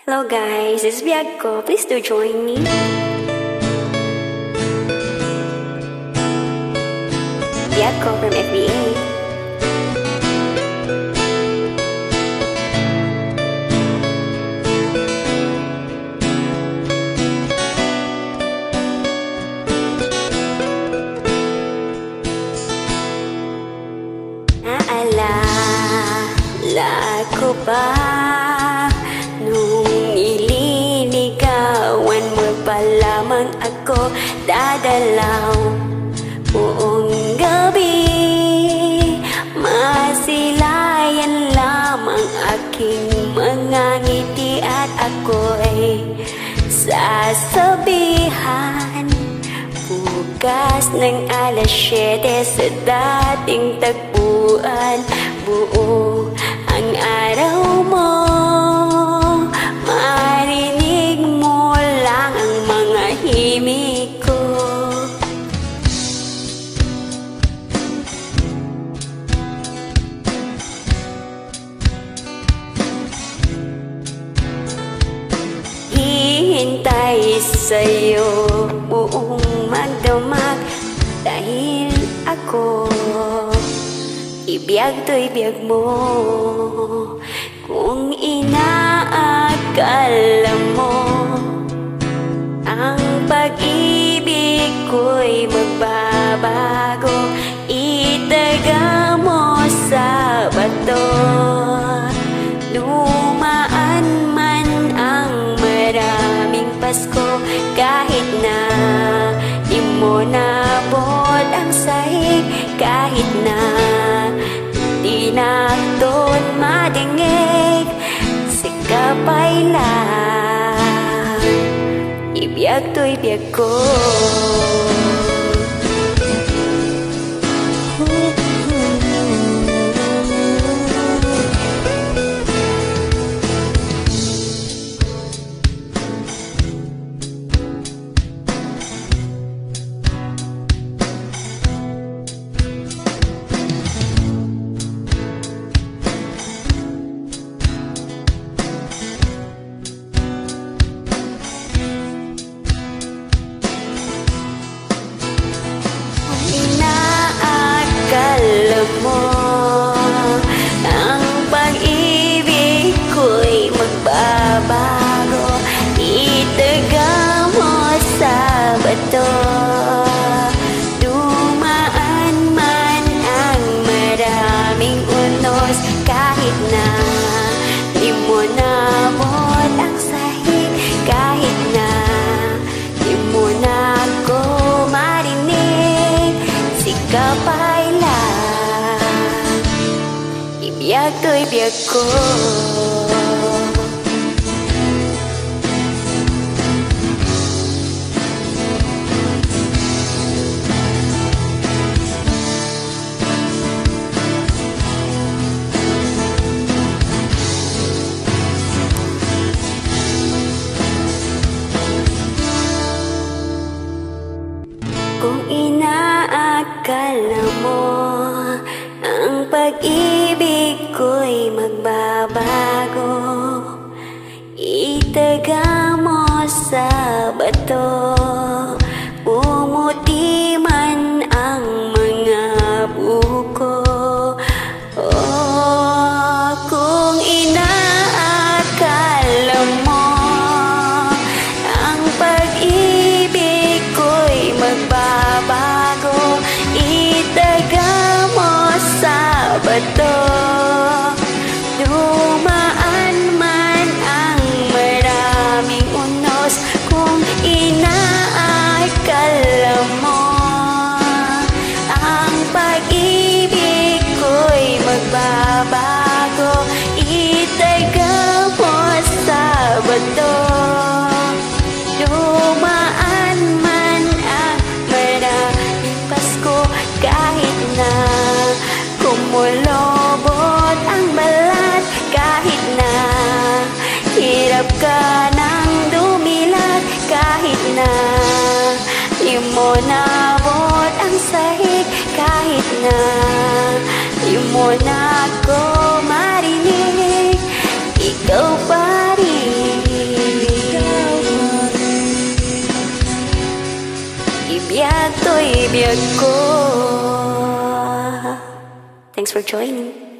Hello guys, this is Bianco. Please do join me. Bianco from FBA. Naalala ko ba nung nililigawan mo pa lamang ako, dadalaw buong gabi, masilayan lamang aking mga ngiti at ako'y sasabihan bukas ng alas 7 sa dating tagpuan. Buo ang araw mo, marinig mo lang ang mga himig ko. Hihintay sa'yo buong magdamag dahil ako ibiyag to ibiyag mo. Kung inaakala mo ang pag-ibig ko'y magbabago, itaga mo sa bato. Dumaan man ang maraming Pasko, kahit na di mo nabot ang sahig, kahit na di na doon madingig, sikapay lang, ibiyag to ibiyag ko. Mo ang pag-ibig ko'y magbabago, itaga mo sa bato. Dumaan man ang maraming unos, kahit na di mo nabot ang sahig, kahit na di mo na ako marinig, sikapay lang, ibiyag to ibiyag ko. Kung inaakala mo ang pag-ibig ko'y magbabago, itaga mo sa bato. Pumuti man ang mga buko, oh, kung inaakala mo ang pag-ibig ko'y magbabago, itaga mo sa bato. Dumaan man ang maraming unos, kung inaakala mo ang pag-ibig ko'y magbabago, itaga mo sa bato. Dumaan man ang maraming Pasko, kahit na kumulobot ang balat, kahit na hirap ka ng dumilat, kahit na di mo nabot ang sahig, kahit na di mo na ako marinig, ikaw pa rin Biyag to'y biyag ko. Thanks for joining.